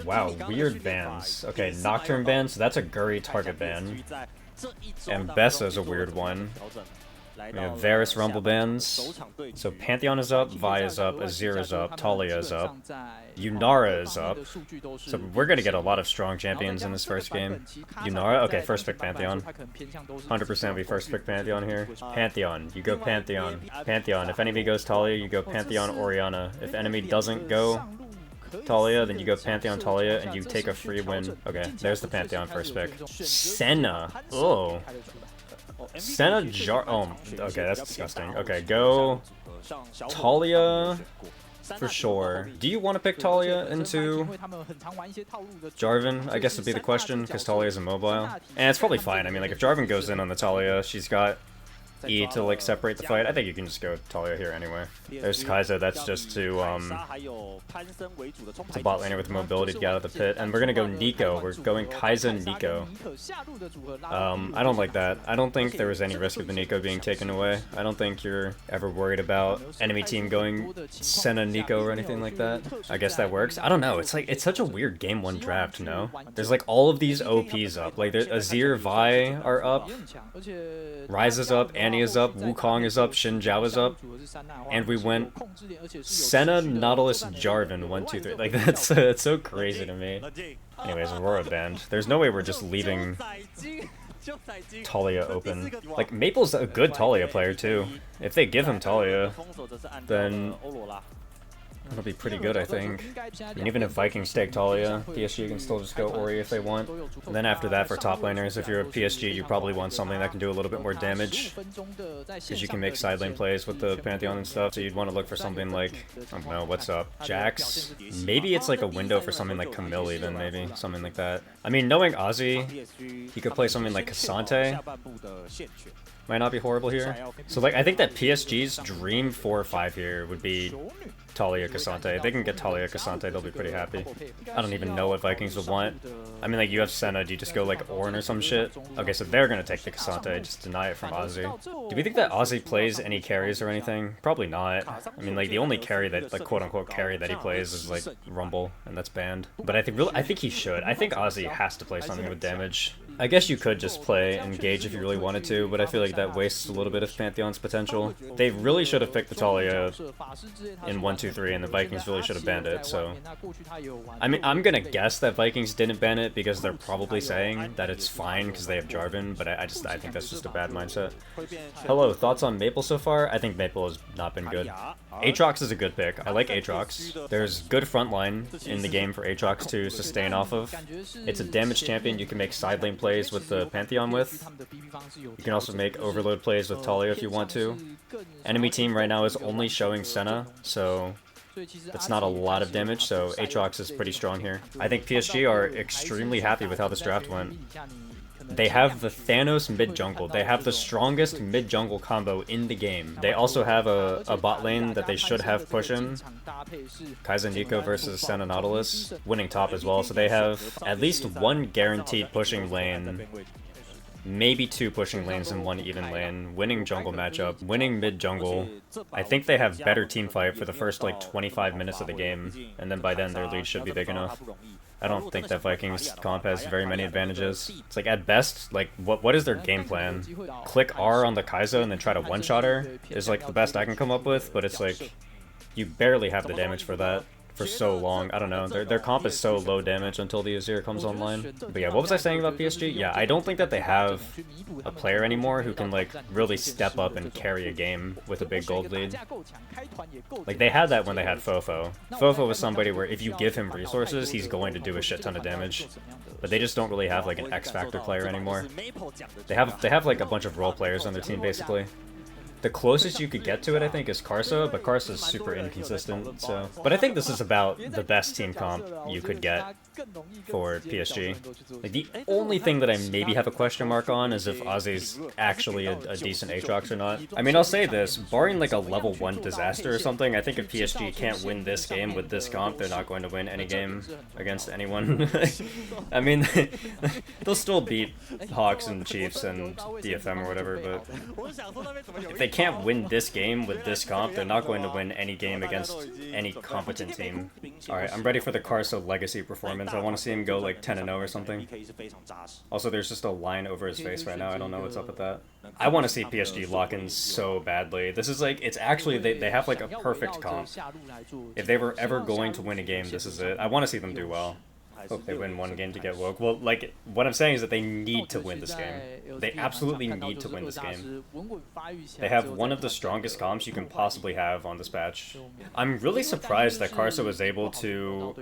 Wow, weird bans. Okay, Nocturne ban, so that's a Guri target ban. And Bessa's a weird one. We have Varus Rumble bans. So Pantheon is up, Vi is up, Azir is up, Talia is up, Yunara is up. So we're gonna get a lot of strong champions in this first game. Yunara? Okay, first pick Pantheon. 100% we first pick Pantheon here. Pantheon, you go Pantheon. Pantheon, if enemy goes Talia, you go Pantheon Orianna. If enemy doesn't go Talia, then you go Pantheon Talia, and you take a free win. Okay, there's the Pantheon first pick. Senna. Oh. Senna oh, okay, that's disgusting. Okay, go Talia for sure. Do you want to pick Talia into Jarvan? I guess would be the question, because Talia is immobile. And it's probably fine. I mean, like, if Jarvan goes in on the Talia, she's got E to, like, separate the fight. I think you can just go Talia here anyway. There's Kai'Sa, that's just to bot laner with mobility to get out of the pit. And we're gonna go Nico. We're going Kai'Sa Nico. I don't like that. I don't think there was any risk of the Nico being taken away. I don't think you're ever worried about enemy team going Senna Nico or anything like that. I guess that works. I don't know. It's like, it's such a weird game 1 draft, no? There's like all of these OPs up. Like, there's Azir, Vi are up. Ryze is up, Annie is up, Wukong is up, Xin Zhao is up, and we went Senna, Nautilus, Jarvan, 1, 2, 3. Like, that's so crazy to me. Anyways, Aurora banned. There's no way we're just leaving Talia open. Like, Maple's a good Talia player too. If they give him Talia, then that'll be pretty good, I think. And even if Vikings take Talia, PSG can still just go Ori if they want. And then after that, for top laners, if you're a PSG, you probably want something that can do a little bit more damage, because you can make side lane plays with the Pantheon and stuff, so you'd want to look for something like, I don't know, what's up, Jax? Maybe it's like a window for something like Camille even, maybe, something like that. I mean, knowing Ozzy, he could play something like Cassante. Might not be horrible here. So, like, I think that PSG's dream 4 or 5 here would be Talia Cassante. If they can get Talia Cassante, they'll be pretty happy. I don't even know what Vikings would want. I mean, like, you have Senna, do you just go, like, Ornn or some shit? Okay, so they're gonna take the Cassante, just deny it from Ozzy. Do we think that Ozzy plays any carries or anything? Probably not. I mean, like, the only carry that, like, quote-unquote carry that he plays is, like, Rumble, and that's banned. But I think he should. I think Ozzy has to play something with damage. I guess you could just play Engage if you really wanted to, but I feel like that wastes a little bit of Pantheon's potential. They really should have picked the Talia in 1, 2, 3, and the Vikings really should have banned it, so... I mean, I'm gonna guess that Vikings didn't ban it because they're probably saying that it's fine because they have Jarvan, but I think that's just a bad mindset. Hello, thoughts on Maple so far? I think Maple has not been good. Aatrox is a good pick. I like Aatrox. There's good frontline in the game for Aatrox to sustain off of. It's a damage champion you can make side lane plays with the Pantheon with. You can also make overload plays with Talia if you want to. Enemy team right now is only showing Senna, so that's not a lot of damage, so Aatrox is pretty strong here. I think PSG are extremely happy with how this draft went. They have the Thanos mid-jungle. They have the strongest mid-jungle combo in the game. They also have a bot lane that they should have pushing. Kai'Sa Nico versus Senna Nautilus. Winning top as well, so they have at least 1 guaranteed pushing lane. Maybe 2 pushing lanes and 1 even lane. Winning jungle matchup. Winning mid-jungle. I think they have better team fight for the first, like, 25 minutes of the game. And then by then their lead should be big enough. I don't think that Vikings comp has very many advantages. It's like, at best, like, what is their game plan? Click R on the Kai'Sa and then try to one-shot her is, like, the best I can come up with, but it's like, you barely have the damage for that for so long. I don't know, their comp is so low damage until the Azir comes online. But yeah, what was I saying about PSG? Yeah, I don't think that they have a player anymore who can, like, really step up and carry a game with a big gold lead. Like, they had that when they had Fofo. Fofo was somebody where if you give him resources, he's going to do a shit ton of damage. But they just don't really have, like, an X-Factor player anymore. They have like a bunch of role players on their team, basically. The closest you could get to it, I think, is Kar'Sa, but Kar'Sa's super inconsistent, so... But I think this is about the best team comp you could get. for PSG. Like, the only thing that I maybe have a question mark on is if Ozzy's actually a decent Aatrox or not. I mean, I'll say this, barring like a level 1 disaster or something, I think if PSG can't win this game with this comp, they're not going to win any game against anyone. I mean, they'll still beat Hawks and Chiefs and DFM or whatever, but if they can't win this game with this comp, they're not going to win any game against any competent team. Alright, I'm ready for the Carso legacy performance. I want to see him go like 10-0 or something. Also, there's just a line over his face right now. I don't know what's up with that. I want to see PSG lock in so badly. This is like, it's actually, they have like a perfect comp. If they were ever going to win a game, this is it. I want to see them do well. Hope they win one game to get woke. Well, like, what I'm saying is that they need to win this game. They absolutely need to win this game. They have one of the strongest comps you can possibly have on this patch. I'm really surprised that Carso was able to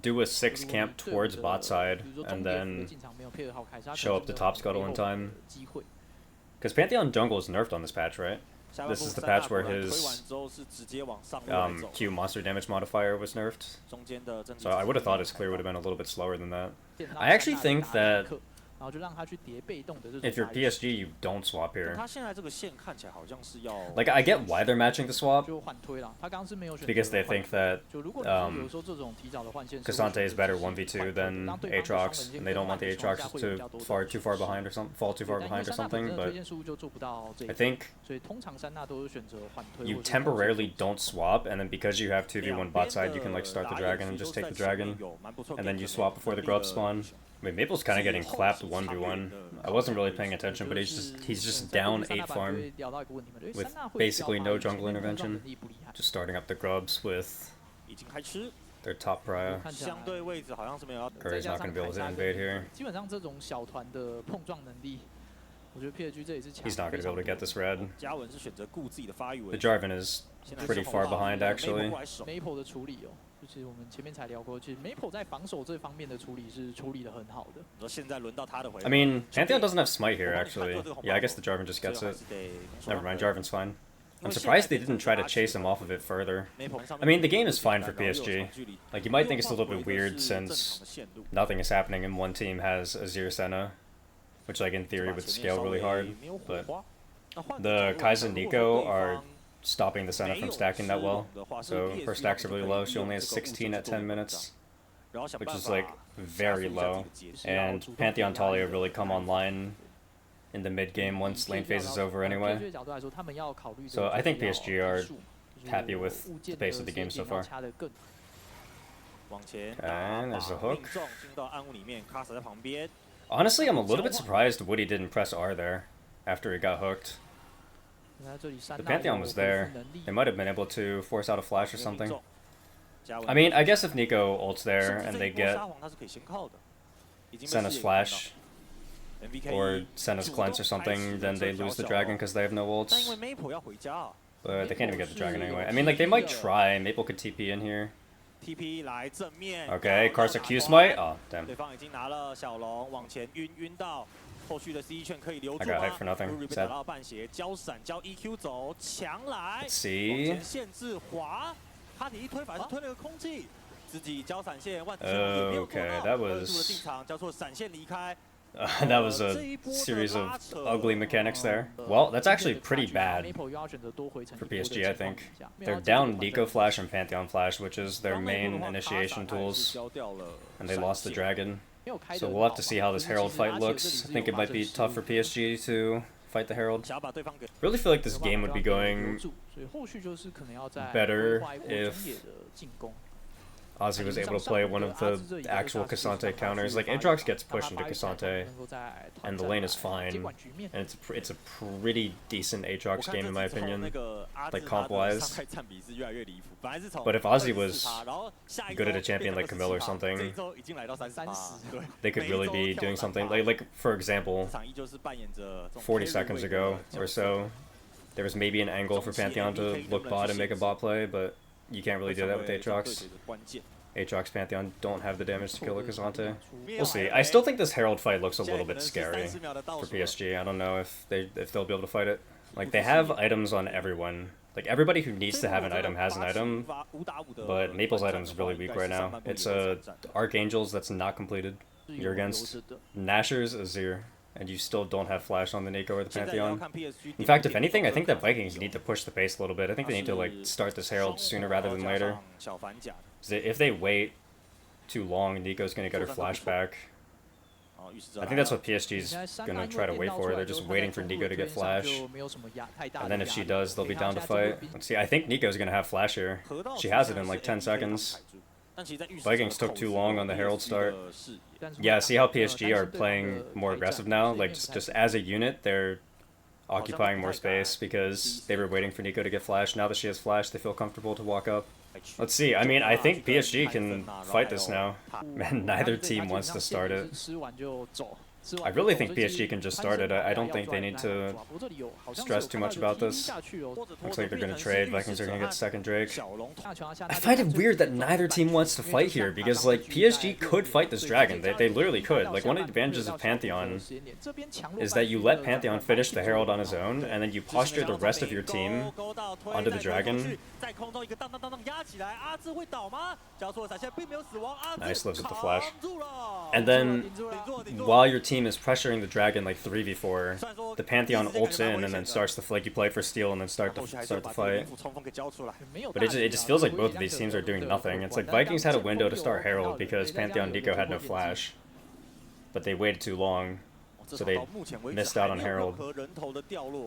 do a 6 camp towards bot side and then show up the top scuttle in time. Because Pantheon jungle is nerfed on this patch, right? This is the patch where his Q monster damage modifier was nerfed. So I would have thought his clear would have been a little bit slower than that. I actually think that if you're PSG, you don't swap here. Like, I get why they're matching the swap, because they think that Cassante is better 1v2 than Aatrox, and they don't want the Aatrox to fall too far behind or something, but I think you temporarily don't swap, and then because you have 2v1 bot side, you can like start the dragon and just take the dragon, and then you swap before the grubs spawn. I mean, Maple's kind of getting clapped 1v1. I wasn't really paying attention, but he's just down 8 farm with basically no jungle intervention. Just starting up the grubs with their top prio. Curry's not going to be able to invade here. He's not going to be able to get this red. The Jarvan is pretty far behind, actually. I mean, Pantheon doesn't have smite here, actually. Yeah, I guess the Jarvan just gets it. Never mind, Jarvan's fine. I'm surprised they didn't try to chase him off of it further. I mean, the game is fine for PSG. Like, you might think it's a little bit weird since nothing is happening and one team has Azir Senna, which, like, in theory would scale really hard, but the Kai'Sa and Nico are stopping the Senna from stacking that well, so her stacks are really low. She only has 16 at 10 minutes, which is like very low, and Pantheon Talia really come online in the mid game once lane phase is over anyway. So I think PSG are happy with the pace of the game so far. And there's a hook. Honestly, I'm a little bit surprised Woody didn't press R there after he got hooked. The Pantheon was there. They might have been able to force out a flash or something. I mean, I guess if Nico ults there and they get Senna's flash or Senna's cleanse or something, then they lose the dragon because they have no ults. But they can't even get the dragon anyway. I mean, like, they might try. Maple could TP in here. Okay, Carso Q smite. Oh, damn. I got hype for nothing. Sad. Let's see. Okay, that was a series of ugly mechanics there. Well, that's actually pretty bad for PSG, I think. They're down Nico Flash and Pantheon Flash, which is their main initiation tools, and they lost the dragon. So we'll have to see how this Herald fight looks. I think it might be tough for PSG to fight the Herald. Really feel like this game would be going better if Ozzy was able to play one of the actual Cassante counters. Like, Aatrox gets pushed into Cassante, and the lane is fine, and it's a pretty decent Aatrox game in my opinion, like comp-wise. But if Ozzy was good at a champion like Camille or something, they could really be doing something. Like for example, 40 seconds ago or so, there was maybe an angle for Pantheon to look bot and make a bot play, but you can't really do that with Aatrox. Aatrox, Pantheon don't have the damage to kill a Cassante. We'll see. I still think this Herald fight looks a little bit scary for PSG. I don't know if they'll be able to fight it. Like, they have items on everyone. Like, everybody who needs to have an item has an item, but Maple's item is really weak right now. It's Archangels that's not completed. You're against Nashor's Azir, and you still don't have Flash on the Nico or the Pantheon. In fact, if anything, I think that Vikings need to push the pace a little bit. I think they need to, like, start this Herald sooner rather than later. If they wait too long, Nico's gonna get her Flash back. I think that's what PSG's gonna try to wait for. They're just waiting for Nico to get Flash. And then if she does, they'll be down to fight. Let's see, I think Nico's gonna have Flash here. She has it in like 10 seconds. Vikings took too long on the Herald start. Yeah, see how PSG are playing more aggressive now? Like, just as a unit, they're occupying more space because they were waiting for Nico to get Flash. Now that she has Flash, they feel comfortable to walk up. Let's see, I mean, I think PSG can fight this now. Man, neither team wants to start it. I really think PSG can just start it. I don't think they need to stress too much about this. Looks like they're going to trade. Vikings are going to get second Drake. I find it weird that neither team wants to fight here, because, like, PSG could fight this dragon. They literally could. Like, one of the advantages of Pantheon is that you let Pantheon finish the Herald on his own, and then you posture the rest of your team onto the dragon. Nice, lives with the Flash. And then, while your team is pressuring the dragon like 3v4, the Pantheon ults in and then starts the like you play for steal and then start the fight. But it just feels like both of these teams are doing nothing. It's like Vikings had a window to start Herald because Pantheon Nico had no Flash, but they waited too long, so they missed out on Herald.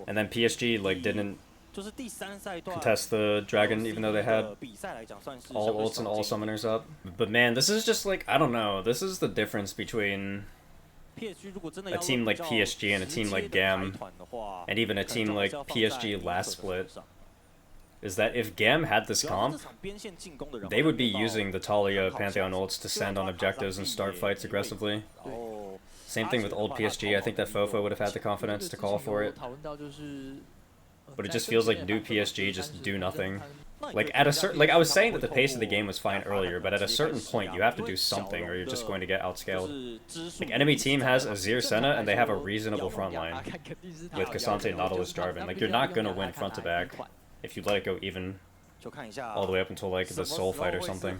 And then PSG like didn't contest the dragon even though they had all ults and all summoners up. But man, this is just like, I don't know, this is the difference between a team like PSG and a team like GAM, and even a team like PSG last split, is that if GAM had this comp, they would be using the Talia Pantheon ults to send on objectives and start fights aggressively. Same thing with old PSG, I think that Fofo would have had the confidence to call for it. But it just feels like new PSG just do nothing. Like, at a certain, like, I was saying that the pace of the game was fine earlier, but at a certain point you have to do something or you're just going to get outscaled. Like, enemy team has Azir Senna and they have a reasonable front line with Cassante, Nautilus, Jarvan. Like, you're not gonna win front to back if you let it go even all the way up until like the soul fight or something.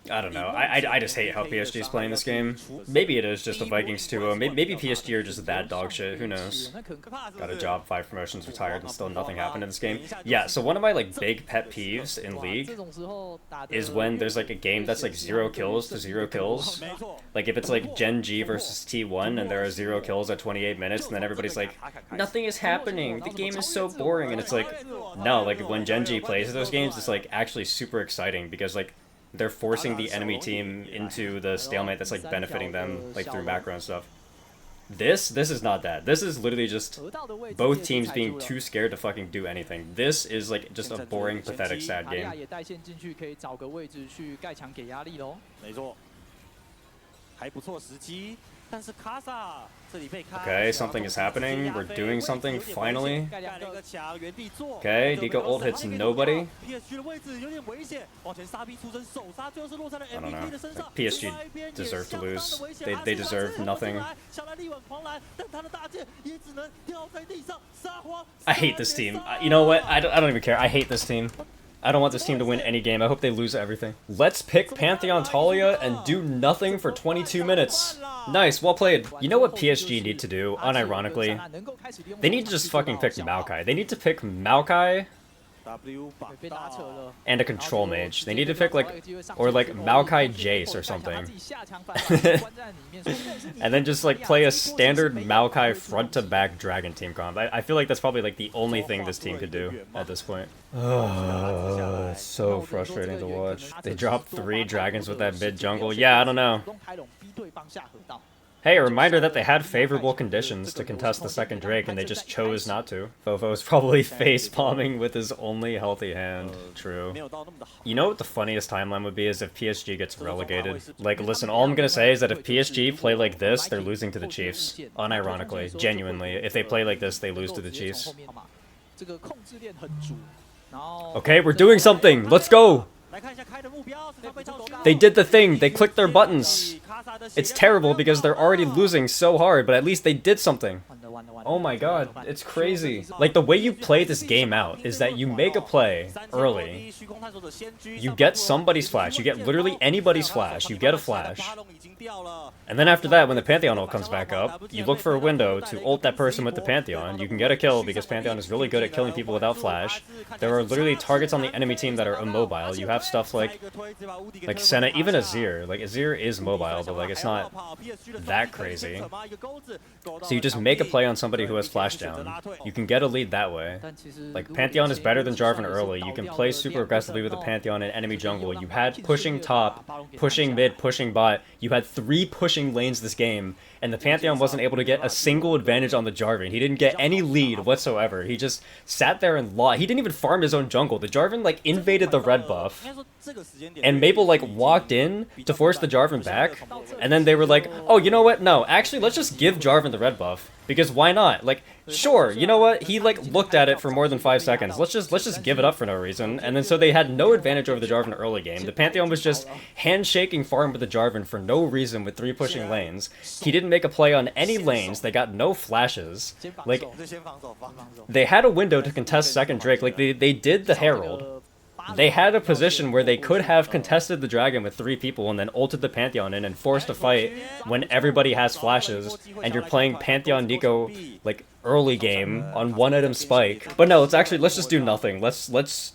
I don't know. I just hate how PSG is playing this game. Maybe it is just a Vikings 2-0. Maybe PSG are just that dog shit. Who knows? Got a job, 5 promotions, retired, and still nothing happened in this game. Yeah. So one of my like big pet peeves in League is when there's like a game that's like 0 kills to 0 kills. Like if it's like Gen G versus T1 and there are 0 kills at 28 minutes, and then everybody's like, nothing is happening. The game is so boring, and it's like, no. Like when Gen G plays those games, it's like actually super exciting because like they're forcing the enemy team into the stalemate that's like benefiting them like through macro and stuff. This is not that. This is literally just both teams being too scared to fucking do anything. This is like just a boring, pathetic, sad game. Okay, something is happening. We're doing something, finally. Okay, Nico ult hits nobody. I don't know. Like, PSG deserve to lose. They deserve nothing. I hate this team. You know what? I don't even care. I hate this team. I don't want this team to win any game. I hope they lose everything. Let's pick Pantheon Talia and do nothing for 22 minutes. Nice, well played. You know what PSG need to do, unironically? They need to just fucking pick Maokai. They need to pick Maokai and a control mage. They need to pick like, or like Maokai Jace or something. And then just like play a standard Maokai front to back dragon team comp. I feel like that's probably like the only thing this team could do at this point. Oh, it's so frustrating to watch. They dropped 3 dragons with that mid jungle. Yeah, I don't know. Hey, a reminder that they had favorable conditions to contest the second Drake and they just chose not to. Fofo's probably face-palming with his only healthy hand. True. You know what the funniest timeline would be is if PSG gets relegated. Like, listen, all I'm gonna say is that if PSG play like this, they're losing to the Chiefs. Unironically, genuinely. If they play like this, they lose to the Chiefs. Okay, we're doing something! Let's go! They did the thing, they clicked their buttons. It's terrible because they're already losing so hard, but at least they did something. Oh my god, it's crazy. Like, the way you play this game out is that you make a play early, you get somebody's flash, you get literally anybody's flash, you get a flash, and then after that, when the Pantheon ult comes back up, you look for a window to ult that person with the Pantheon. You can get a kill because Pantheon is really good at killing people without flash. There are literally targets on the enemy team that are immobile. You have stuff like Senna, even Azir. Like, Azir is mobile, but like, it's not that crazy. So you just make a play on somebody who has flash down. You can get a lead that way. Like, Pantheon is better than Jarvan early. You can play super aggressively with the Pantheon in enemy jungle. You had pushing top, pushing mid, pushing bot. You had 3 pushing lanes this game, and the Pantheon wasn't able to get a single advantage on the Jarvan. He didn't get any lead whatsoever. He just sat there and lost. He didn't even farm his own jungle. The Jarvan, like, invaded the red buff, and Maple, like, walked in to force the Jarvan back, and then they were like, oh, you know what? No, actually, let's just give Jarvan the red buff, because why not? Like, sure, you know what? He, like, looked at it for more than 5 seconds. Let's just give it up for no reason. And then so they had no advantage over the Jarvan early game. The Pantheon was just handshaking farm with the Jarvan for no reason with 3 pushing lanes. He didn't make a play on any lanes. They got no flashes. Like, they had a window to contest second Drake. Like, they did the Herald. They had a position where they could have contested the dragon with 3 people and then ulted the Pantheon in and forced a fight when everybody has flashes and you're playing Pantheon Nico, like, early game on 1-item spike. But no, let's just do nothing. Let's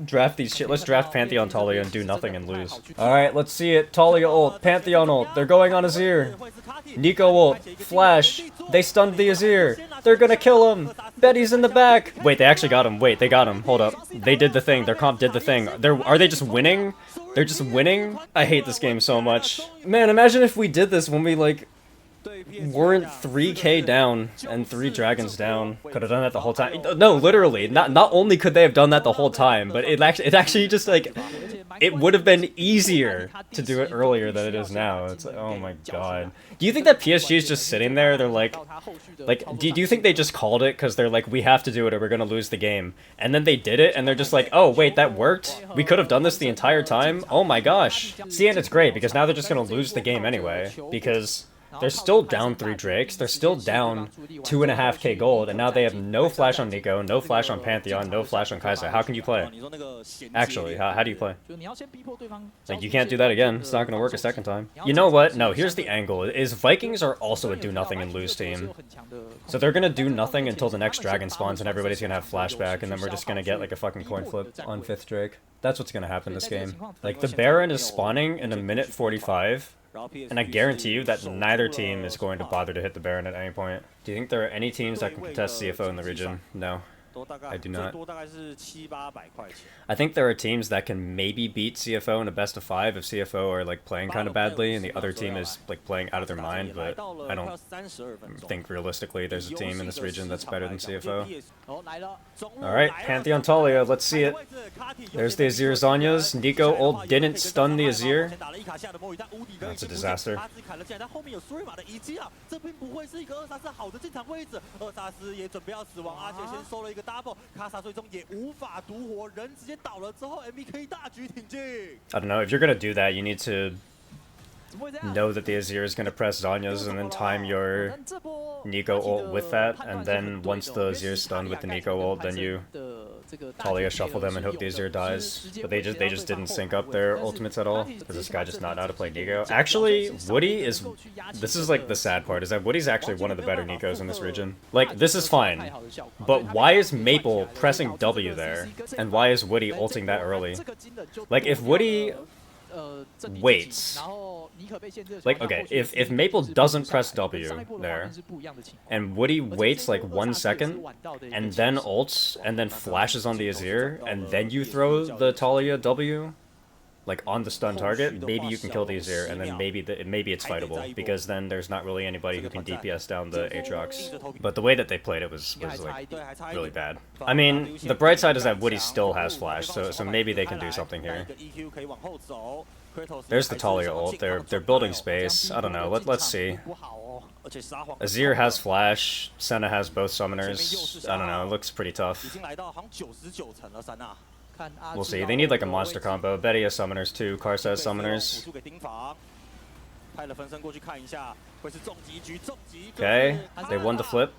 draft these shit. Let's draft Pantheon Talia and do nothing and lose. Alright, let's see it. Talia ult, Pantheon ult. They're going on Azir. Nico ult, flash. They stunned the Azir. They're gonna kill him. Betty's in the back. Wait, they actually got him. Wait, they got him. Hold up. They did the thing. Their comp did the thing. Are they just winning? They're just winning? I hate this game so much. Man, imagine if we did this when we, like, weren't 3k down and 3 dragons down. Could have done that the whole time. No, literally. Not only could they have done that the whole time, but it actually just, like, it would have been easier to do it earlier than it is now. It's like, oh my god. Do you think that PSG is just sitting there? They're like, do you think they just called it because they're like, we have to do it or we're gonna lose the game? And then they did it and they're just like, oh wait, that worked? We could have done this the entire time? Oh my gosh. See, and it's great because now they're just gonna lose the game anyway, because they're still down 3 Drakes, they're still down 2.5k gold, and now they have no flash on Nico, no flash on Pantheon, no flash on Kai'Sa. How can you play? Actually, how do you play? Like, you can't do that again. It's not going to work a second time. You know what? No, here's the angle. Is Vikings are also a do nothing and lose team. So they're going to do nothing until the next dragon spawns and everybody's going to have flashback, and then we're just going to get like a fucking coin flip on 5th Drake. That's what's going to happen this game. Like, the Baron is spawning in a minute 45. And I guarantee you that neither team is going to bother to hit the Baron at any point. Do you think there are any teams that can contest CFO in the region? No. I do not. I think there are teams that can maybe beat CFO in a best of 5 if CFO are like playing kind of badly and the other team is like playing out of their mind, but I don't think realistically there's a team in this region that's better than CFO. Alright, Pantheon Talia, let's see it. There's the Azir Zanyas. Nico ult didn't stun the Azir. That's a disaster. I don't know, if you're gonna do that, you need to know that the Azir is gonna press Zanyas and then time your Nico ult with that, and then once the Azir is stunned with the Nico ult, then you Talia shuffle them and hope the Azir dies. But they just didn't sync up their ultimates at all, because this guy just not know how to play Nico. Actually, Woody is... This is like the sad part, is that Woody's actually one of the better Nikos in this region. Like, this is fine, but why is Maple pressing W there? And why is Woody ulting that early? Like, if Woody waits... Like, okay, if Maple doesn't press W there, and Woody waits like 1 second, and then ults, and then flashes on the Azir, and then you throw the Talia W, like on the stun target, maybe you can kill the Azir, and then maybe it's fightable, because then there's not really anybody who can DPS down the Aatrox. But the way that they played it was like really bad. I mean, the bright side is that Woody still has flash, so maybe they can do something here. There's the Talia ult. They're building space. I don't know. Let's see. Azir has flash. Senna has both summoners. I don't know. It looks pretty tough. We'll see. They need like a monster combo. Betty has summoners too. Karsa has summoners. Okay, they won the flip.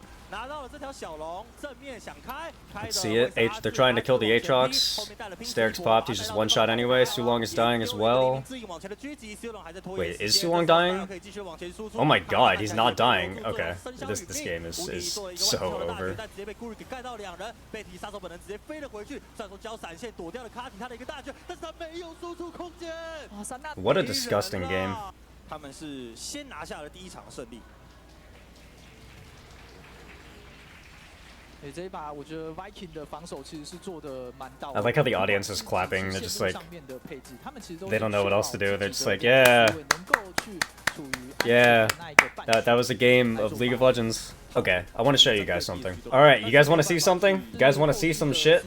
Let's see it. They're trying to kill the Aatrox. Sterix popped. He's just one shot anyway. Sulong is dying as well. Wait, is Sulong dying? Oh my god, he's not dying. Okay, this game is so over. What a disgusting game. I like how the audience is clapping. They're just like, they don't know what else to do. They're just like, yeah, yeah, that was a game of League of Legends. Okay, I want to show you guys something. Alright, you guys want to see something? You guys want to see some shit?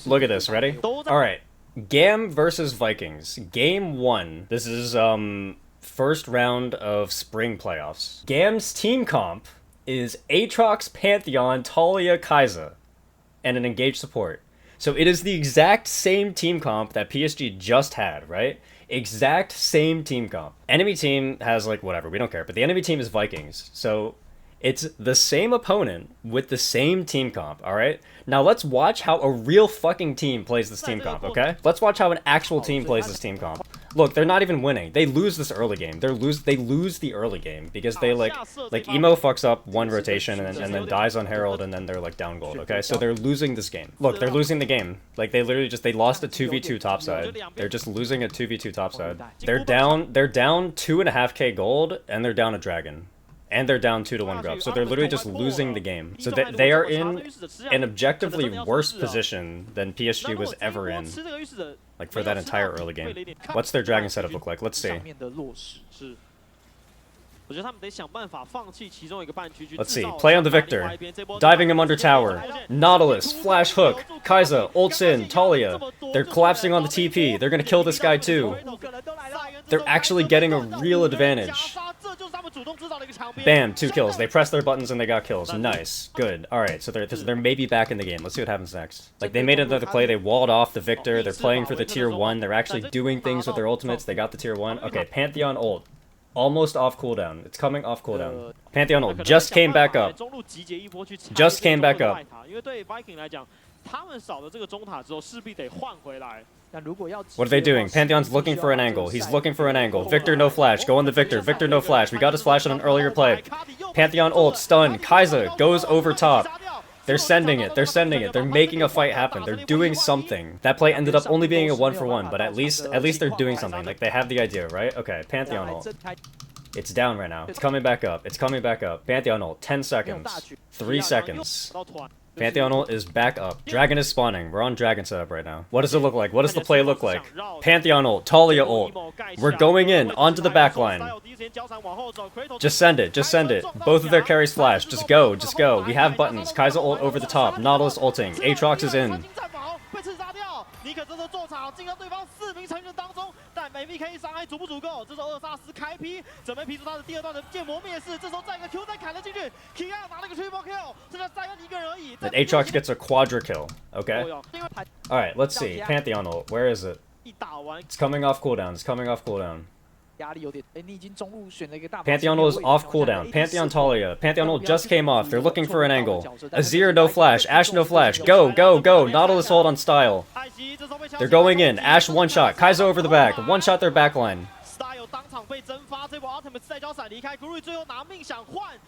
Look at this, ready? Alright, GAM versus Vikings. Game 1. This is, first round of spring playoffs. GAM's team comp is Aatrox, Pantheon, Talia, Kai'Sa, and an engaged support. So it is the exact same team comp that PSG just had, right? Exact same team comp. Enemy team has, like, whatever, we don't care, but the enemy team is Vikings. So it's the same opponent with the same team comp, alright? Now let's watch how a real fucking team plays this team comp, okay? Let's watch how an actual team plays this team comp. Look, they're not even winning. They lose this early game. They lose the early game because they like Emo fucks up one rotation and then dies on Herald and then they're like down gold, okay? So they're losing this game. Look, they're losing the game. Like they literally just, they lost a 2v2 topside. They're just losing a 2v2 topside. They're down 2.5k gold and they're down a dragon. And they're down 2-1 grub, so they're literally just losing the game. So they are in an objectively worse position than PSG was ever in, like for that entire early game. What's their dragon setup look like? Let's see. Let's see. Play on the Victor. Diving him under tower. Nautilus. Flash hook. Kai'Sa. Ults in. Talia. They're collapsing on the TP. They're gonna kill this guy too. They're actually getting a real advantage. Bam, 2 kills. They pressed their buttons and they got kills. Nice. Good. Alright, so they're maybe back in the game. Let's see what happens next. Like, they made another play. They walled off the Victor. They're playing for the tier 1. They're actually doing things with their ultimates. They got the tier 1. Okay, Pantheon ult. Almost off cooldown. It's coming off cooldown. Pantheon ult just came back up. Just came back up. What are they doing? Pantheon's looking for an angle. He's looking for an angle. Victor no flash. Go on the Victor. Victor no flash. We got his flash on an earlier play. Pantheon ult. Stun. Kai'Sa goes over top. They're sending it. They're sending it. They're making a fight happen. They're doing something. That play ended up only being a 1-for-1, but at least they're doing something. Like, they have the idea, right? Okay, Pantheon ult. It's down right now. It's coming back up. It's coming back up. Pantheon ult. 10 seconds. 3 seconds. Pantheon ult is back up. Dragon is spawning. We're on dragon setup right now. What does it look like? What does the play look like? Pantheon ult. Talia ult. We're going in. Onto the backline. Just send it. Just send it. Both of their carries flash. Just go. Just go. We have buttons. Kai'Sa ult over the top. Nautilus ulting. Aatrox is in. 尼可这时候做场，进入对方4名成员当中，但 MVKE 伤害足不足够？这时候2杀10开劈，准备劈出他的第2段的剑魔灭世。这时候再一个 Q 再砍了进去 ，Kia 拿了一个 triple kill， 剩下3人1个人而已。That Aatrox gets a quadra kill. Okay. All right, let's see. Pantheon ult. Where is it? It's coming off cooldown. It's coming off cooldown. Pantheon ult is off cooldown. Pantheon Talia. Pantheon ult just came off. They're looking for an angle. Azir no flash. Ashe no flash. Go, go, go. Nautilus ult on style. They're going in. Ashe one shot. Kai'Sa over the back. One shot their backline.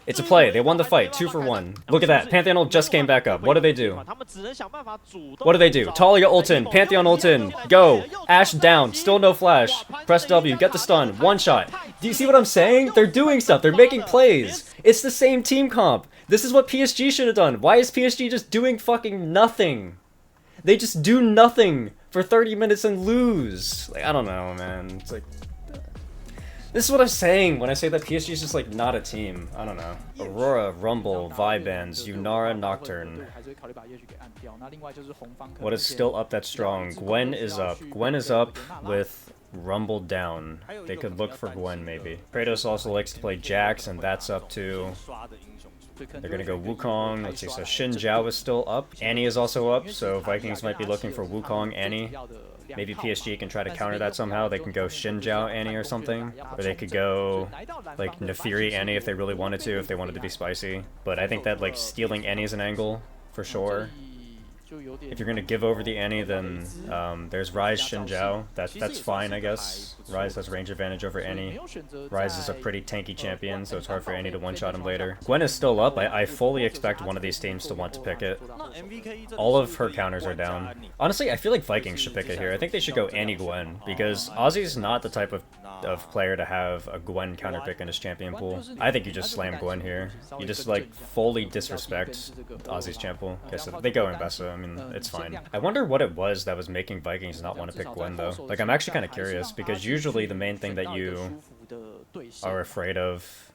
It's a play. They won the fight. 2-for-1. Look at that. Pantheon ult just came back up. What do they do? What do they do? Talia ult in. Pantheon ult in. Go. Ashe down. Still no flash. Press W. Get the stun. One shot. Do you see what I'm saying? They're doing stuff. They're making plays. It's the same team comp. This is what PSG should have done. Why is PSG just doing fucking nothing? They just do nothing for 30 minutes and lose. Like, I don't know, man. It's like... This is what I'm saying when I say that PSG is just like not a team. I don't know. Aurora, Rumble, Vibans, Yunara, Nocturne. What is still up that strong? Gwen is up. Gwen is up with Rumble down. They could look for Gwen, maybe. Kratos also likes to play Jax, and that's up to... They're gonna go Wukong. Let's see, so Xin Zhao is still up. Annie is also up, so Vikings might be looking for Wukong, Annie. Maybe PSG can try to counter that somehow. They can go Xin Zhao Annie or something. Or they could go, like, Nefiri Annie if they really wanted to, if they wanted to be spicy. But I think that, like, stealing Annie is an angle, for sure. If you're gonna give over the Annie, then there's Ryze Xin Zhao. That's fine, I guess. Ryze has range advantage over Annie. Ryze is a pretty tanky champion, so it's hard for Annie to one-shot him later. Gwen is still up. I fully expect one of these teams to want to pick it. All of her counters are down. Honestly, I feel like Vikings should pick it here. I think they should go Annie Gwen, because Ozzy's not the type of player to have a Gwen counter pick in his champion pool. I think you just slam Gwen here. You just, like, fully disrespect Ozzy's champ pool. Okay, so they go Mbessa. I mean, it's fine. I wonder what it was that was making Vikings not want to pick Gwen, though. Like, I'm actually kind of curious, because usually the main thing that you are afraid of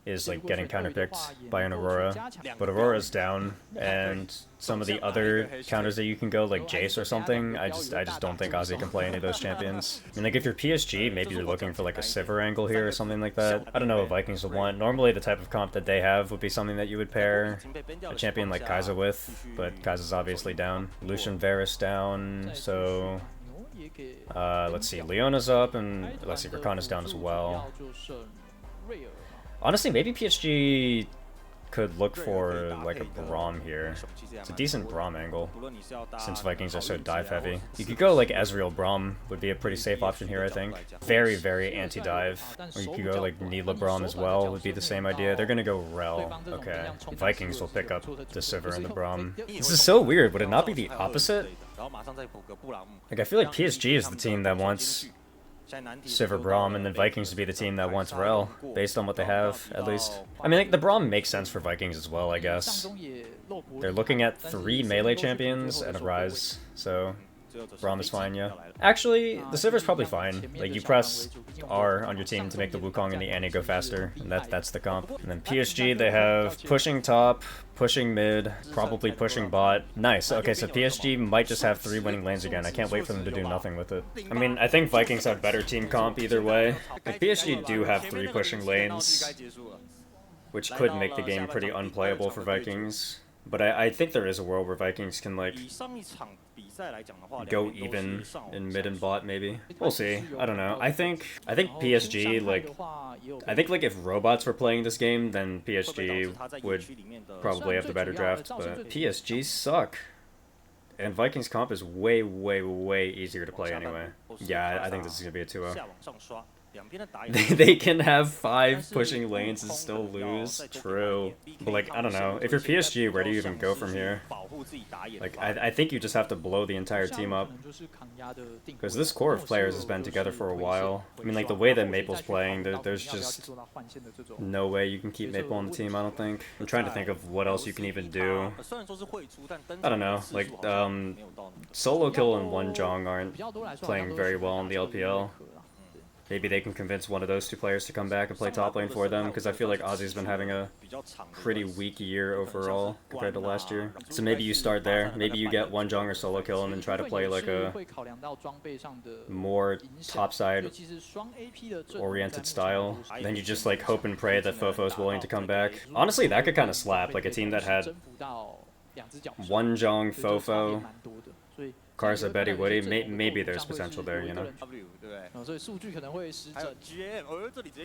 is, like, getting counterpicked by an Aurora. But Aurora's down, and some of the other counters that you can go, like Jace or something, I just don't think Ozzy can play any of those champions. I mean, like, if you're PSG, maybe you're looking for, like, a Sivir angle here or something like that. I don't know what Vikings would want. Normally, the type of comp that they have would be something that you would pair a champion like Kai'Sa with, but Kai'Sa's obviously down. Lucian Varus down, so... let's see, Leona's up, and let's see, Rakana's down as well. Honestly, maybe PSG could look for, like, a Braum here. It's a decent Braum angle, since Vikings are so dive heavy. You could go, like, Ezreal Braum would be a pretty safe option here, I think. Very, very anti-dive. Or you could go, like, Neela Braum as well, would be the same idea. They're gonna go Rel. Okay. Vikings will pick up the Sivir and the Braum. This is so weird. Would it not be the opposite? Like, I feel like PSG is the team that wants Sivir Braum, and then Vikings to be the team that wants Rel, based on what they have, at least. I mean, like, the Braum makes sense for Vikings as well, I guess. They're looking at 3 melee champions and a Ryze, so Braum is fine, yeah. Actually, the Sivir's probably fine. Like, you press R on your team to make the Wukong and the Annie go faster, and that's the comp. And then PSG, they have pushing top, pushing mid, probably pushing bot. Nice. Okay, so PSG might just have 3 winning lanes again. I can't wait for them to do nothing with it. I mean, I think Vikings have better team comp either way. Like, PSG do have 3 pushing lanes, which could make the game pretty unplayable for Vikings. But I think there is a world where Vikings can, like, go even in mid and bot, maybe. We'll see. I don't know. I think PSG, like, like, if robots were playing this game, then PSG would probably have the better draft, but PSG suck. And Vikings comp is way, way, way easier to play anyway. Yeah, I think this is gonna be a 2-0. They can have 5 pushing lanes and still lose. True. But, like, I don't know. If you're PSG, where do you even go from here? Like, I think you just have to blow the entire team up. Because this core of players has been together for a while. I mean, like, the way that Maple's playing, there's just no way you can keep Maple on the team, I don't think. I'm trying to think of what else you can even do. I don't know. Like, Solo Kill and One Jong aren't playing very well in the LPL. Maybe they can convince one of those 2 players to come back and play top lane for them, because I feel like Ozzy's been having a pretty weak year overall compared to last year. So maybe you start there. Maybe you get One Jong or Solo Kill and then try to play, like, a more topside oriented style. Then you just, like, hope and pray that Fofo's willing to come back. Honestly, that could kind of slap, like, a team that had One Jong, Fofo, Karsa, Betty, Woody, maybe there's potential there, you know?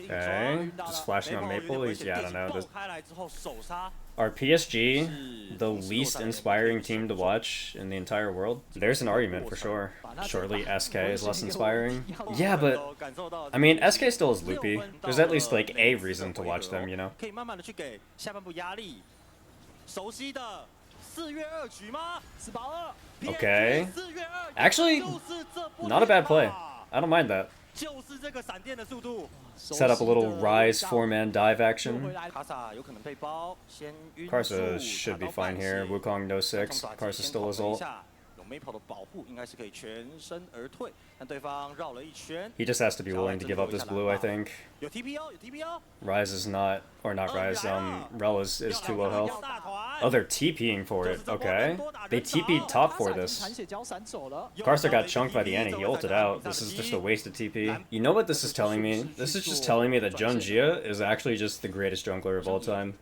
Okay, just flashing on Maple, yeah, I don't know. Are PSG the least inspiring team to watch in the entire world? There's an argument for sure. Surely SK is less inspiring? Yeah, but, I mean, SK still is loopy. There's at least, like, a reason to watch them, you know? Okay. Actually, not a bad play. I don't mind that. Set up a little Ryze 4-man dive action. Karsa should be fine here. Wukong no 6. Karsa still is ult. He just has to be willing to give up this blue, I think. Rise is not, or not Rise, Rel is too low health. Oh, they're TPing for it, okay. They TP'd top for this. Karsa got chunked by the Annie, he ulted out. This is just a wasted TP. You know what this is telling me? This is just telling me that Junjia is actually just the greatest jungler of all time.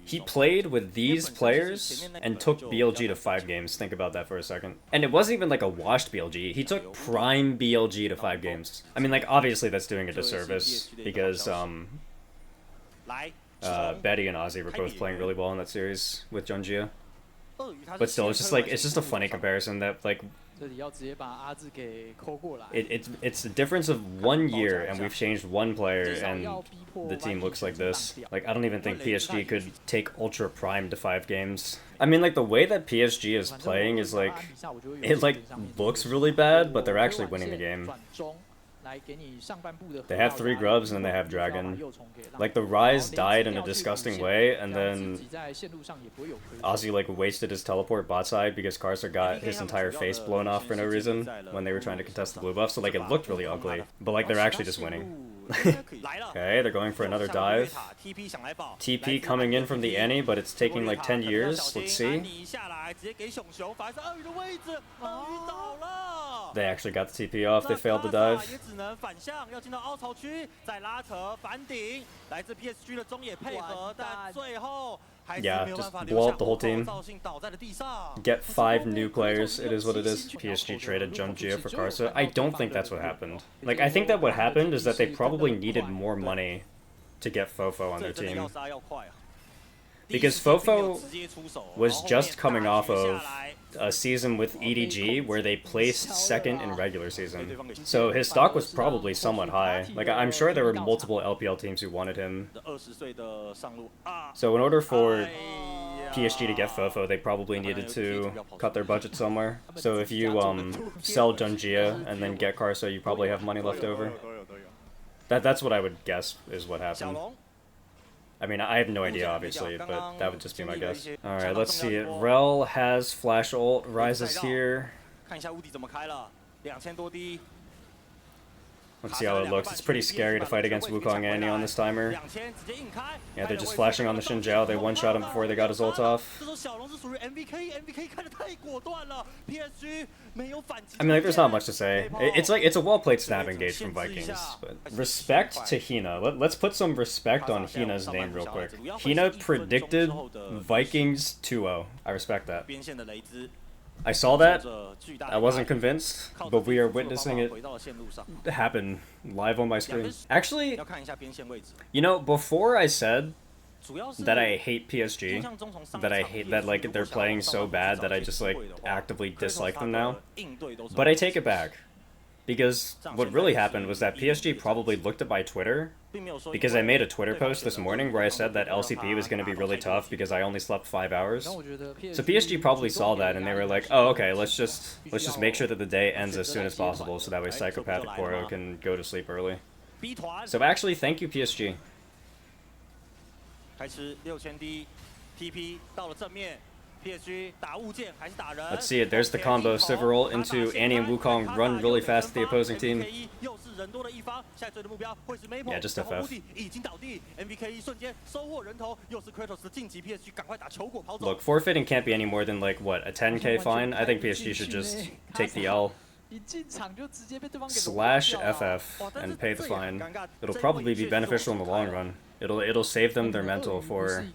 He played with these players and took BLG to 5 games. Think about that for a second. And it wasn't even like a washed BLG. He took prime BLG to 5 games. I mean, like, obviously that's doing a disservice because Betty and Ozzy were both playing really well in that series with Junjia. But still, it's just like, it's just a funny comparison that, like, it's the difference of 1 year and we've changed 1 player and the team looks like this. Like, I don't even think PSG could take Ultra Prime to 5 games. I mean, like, the way that PSG is playing is like, it like looks really bad, but they're actually winning the game. They have 3 grubs and then they have Dragon. Like, the Rise died in a disgusting way, and then Ozzy like wasted his teleport bot side because Karsa got his entire face blown off for no reason when they were trying to contest the blue buff, so like it looked really ugly. But like they're actually just winning. Okay, they're going for another dive. TP coming in from the Annie, but it's taking like 10 years. Let's see. They actually got the TP off, they failed the dive. Yeah, just blow up the whole team. Get 5 new players, it is what it is. PSG traded Junjia for Karsa. I don't think that's what happened. Like, I think that what happened is that they probably needed more money to get Fofo on their team. Because Fofo was just coming off of a season with EDG where they placed 2nd in regular season. So his stock was probably somewhat high. Like, I'm sure there were multiple LPL teams who wanted him. So in order for PSG to get Fofo, they probably needed to cut their budget somewhere. So if you sell Junjia and then get Karsa, you probably have money left over. That's what I would guess is what happened. I mean, I have no idea, obviously, but that would just be my guess. Alright, let's see it. Rel has flash ult, Rise is here. Let's see how it looks. It's pretty scary to fight against Wukong Annie on this timer. Yeah, they're just flashing on the Xin Zhao. They one-shot him before they got his ult off. I mean, like, there's not much to say. It's like, it's a well-played snap engage from Vikings. But respect to Hina. Let's put some respect on Hina's name real quick. Hina predicted Vikings 2-0. I respect that. I saw that, I wasn't convinced, but we are witnessing it happen live on my screen. Actually, you know, before I said that I hate PSG, that I hate that, like, they're playing so bad that I just, like, actively dislike them now, but I take it back. Because what really happened was that PSG probably looked at my Twitter, because I made a Twitter post this morning where I said that LCP was going to be really tough because I only slept 5 hours. So PSG probably saw that and they were like, oh, okay, let's just make sure that the day ends as soon as possible so that way psychopathic Poro can go to sleep early. So actually, thank you, PSG. Let's see it, there's the combo. Sivir into Annie and Wukong, run really fast at the opposing team. Yeah, just FF. Look, forfeiting can't be any more than, like, what, a 10k fine? I think PSG should just take the L. Slash FF and pay the fine. It'll probably be beneficial in the long run. It'll save them their mental for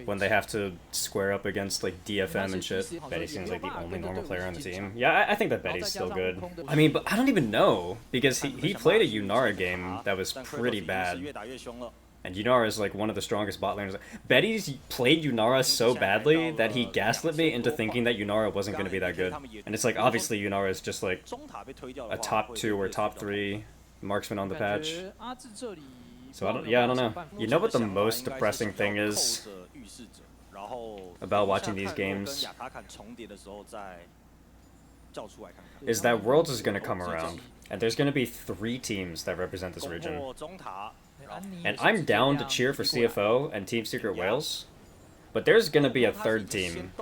when they have to square up against like DFM and shit. Betty seems like the only normal player on the team. Yeah, I think that Betty's still good. I mean, but I don't even know because he played a Yunara game that was pretty bad. And Yunara is like one of the strongest bot laners. Betty's played Yunara so badly that he gaslit me into thinking that Yunara wasn't going to be that good. And it's like, obviously Yunara is just like a top 2 or top 3 marksman on the patch. So I don't know. You know what the most depressing thing is about watching these games? Is that Worlds is going to come around, and there's going to be 3 teams that represent this region. And I'm down to cheer for CFO and Team Secret Wales, But there's gonna be a third team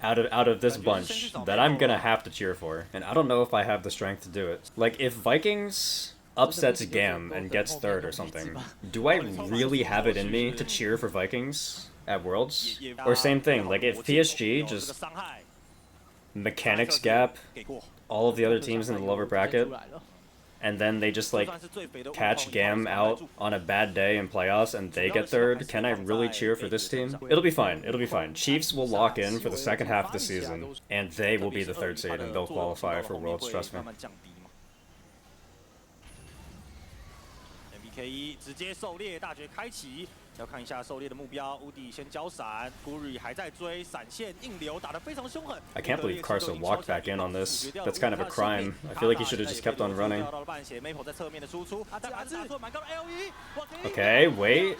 out of this bunch that I'm gonna have to cheer for, and I don't know if I have the strength to do it. Like, if Vikings upsets Gam and gets third or something, do I really have it in me to cheer for Vikings at Worlds? Or same thing, like if PSG just mechanics gap all of the other teams in the lower bracket, and then they just like catch Gam out on a bad day in playoffs and they get third, can I really cheer for this team? It'll be fine, it'll be fine. Chiefs will lock in for the second half of the season, and they will be the third seed and they'll qualify for Worlds, trust me. MVKE 直接狩猎大绝开启，要看一下狩猎的目标。乌迪先交闪 ，Guri 还在追，闪现硬流打得非常凶狠。I can't believe Karsa walked back in on this. That's kind of a crime. I feel like he should have just kept on running. Okay, wait.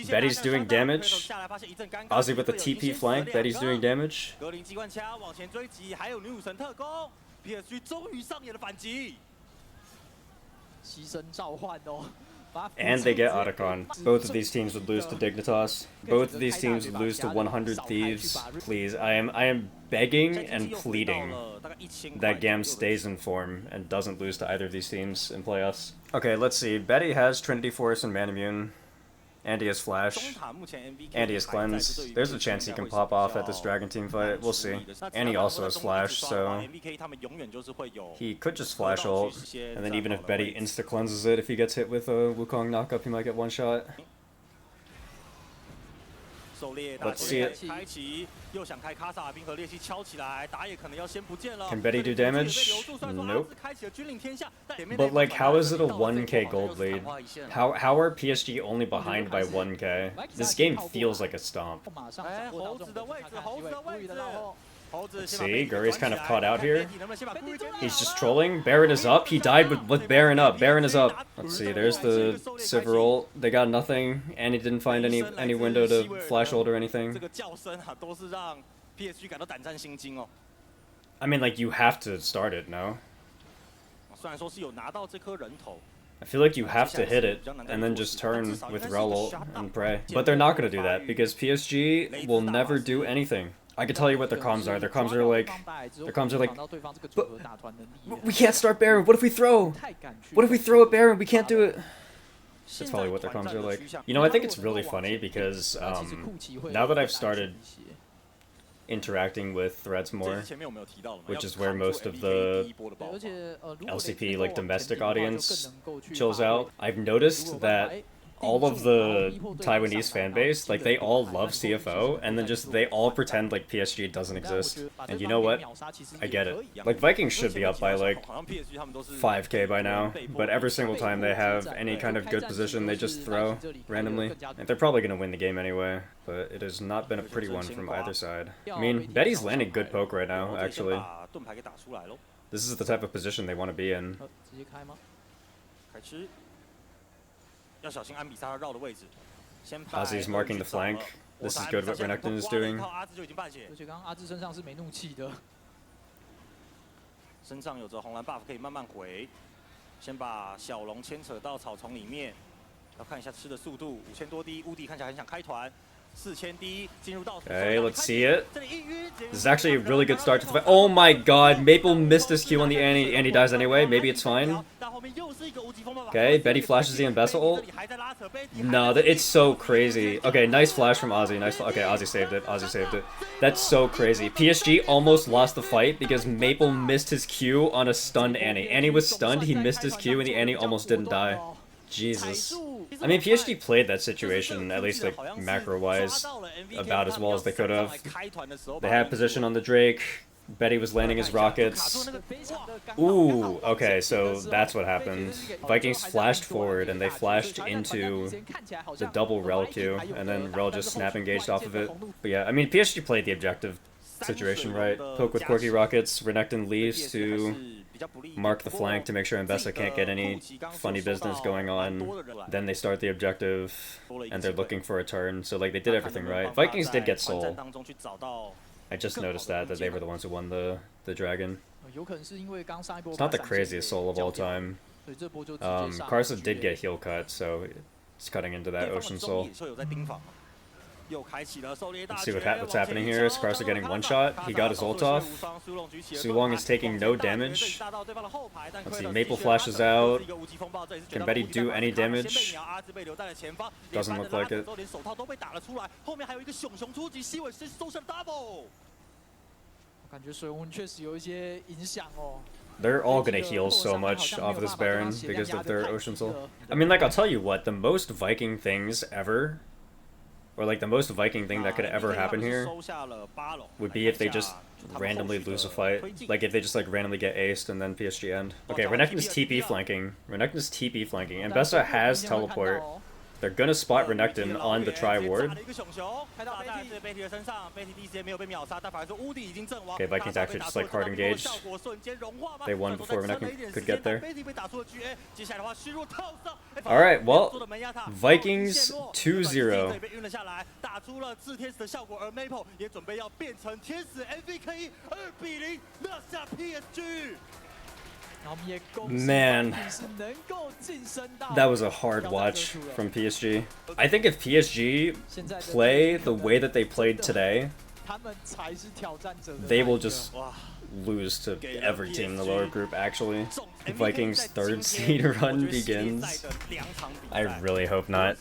Betty's doing damage. Ozzy with the TP flank. Betty's doing damage. And they get Otacon. Both of these teams would lose to Dignitas. Both of these teams would lose to 100 Thieves. Please, I am begging and pleading that Gam stays in form and doesn't lose to either of these teams in playoffs. Okay, let's see. Betty has Trinity Force and Manamune. Andy has Flash. Andy has Cleanse. There's a chance he can pop off at this Dragon team fight. We'll see. And he also has Flash, so he could just Flash ult. And then even if Betty insta-cleanses it, if he gets hit with a Wukong knockup, he might get one shot. Let's see it. Can Betty do damage? Nope. But like, how is it a 1k gold lead? How are PSG only behind by 1k? This game feels like a stomp. See, Guri's kind of caught out here. He's just trolling. Baron is up. He died with Baron up. Baron is up. Let's see, there's the Sivir ult. They got nothing, and he didn't find any window to flash ult or anything. I mean, like, you have to start it, no? I feel like you have to hit it, and then just turn with Rel ult and pray. But they're not going to do that, because PSG will never do anything. I can tell you what their comms are. Their comms are like, but we can't start Baron. What if we throw? What if we throw at Baron? We can't do it. That's probably what their comms are like. You know, I think it's really funny because now that I've started interacting with threads more, which is where most of the LCP, like, domestic audience chills out, I've noticed that all of the Taiwanese fan base, like, they all love CFO, and then just they all pretend like PSG doesn't exist. And you know what? I get it. Like, Vikings should be up by like 5k by now, but every single time they have any kind of good position, they just throw randomly. And they're probably gonna win the game anyway, but it has not been a pretty one from either side. I mean, Betty's landing good poke right now, actually. This is the type of position they want to be in. Ozzy's marking the flank. This is good what Renekton is doing. 身上有着红蓝 buff 可以慢慢回，先把小龙牵扯到草丛里面，要看一下吃的速度，5000多滴，乌迪看起来很想开团。 Okay, let's see it. This is actually a really good start to the fight. Oh my god, Maple missed his Q on the Annie. Annie dies anyway. Maybe it's fine. Okay, Betty flashes the Ambessa ult. No, it's so crazy. Okay, nice flash from Ozzy. Nice. Okay, Ozzy saved it. Ozzy saved it. That's so crazy. PSG almost lost the fight because Maple missed his Q on a stunned Annie. Annie was stunned, he missed his Q, and the Annie almost didn't die. Jesus. I mean, PSG played that situation, at least like macro-wise, about as well as they could have. They had position on the Drake. Betty was landing his rockets. Ooh, okay, so that's what happened. Vikings flashed forward, and they flashed into the double Rel Q, and then Rel just snap engaged off of it. But yeah, I mean, PSG played the objective situation right. Poke with Quirky Rockets, Renekton leaves to mark the flank to make sure Ambessa can't get any funny business going on. Then they start the objective, and they're looking for a turn, so like they did everything right. Vikings did get Soul. I just noticed that they were the ones who won the dragon. It's not the craziest Soul of all time. Karsa did get heal cut, so it's cutting into that Ocean Soul. Let's see what's happening here. Skarsa getting one shot. He got his ult off. Sulong is taking no damage. Let's see, Maple flashes out. Can Betty do any damage? Doesn't look like it. They're all gonna heal so much off of this Baron because of their Ocean Soul. I mean, like, I'll tell you what, the most Viking things ever, or like the most Viking thing that could ever happen here, would be if they just randomly lose a fight. Like if they just like randomly get aced and then PSG end. Okay, Renekton is TP flanking. Renekton is TP flanking. And Bessa has teleport. They're gonna spot Renekton on the tri-ward. Okay, Vikings actually just like hard engaged. They won before Renekton could get there. Alright, well, Vikings 2-0. Man, that was a hard watch from PSG. I think if PSG play the way that they played today, they will just lose to every team in the lower group, actually. Vikings' third seed run begins. I really hope not.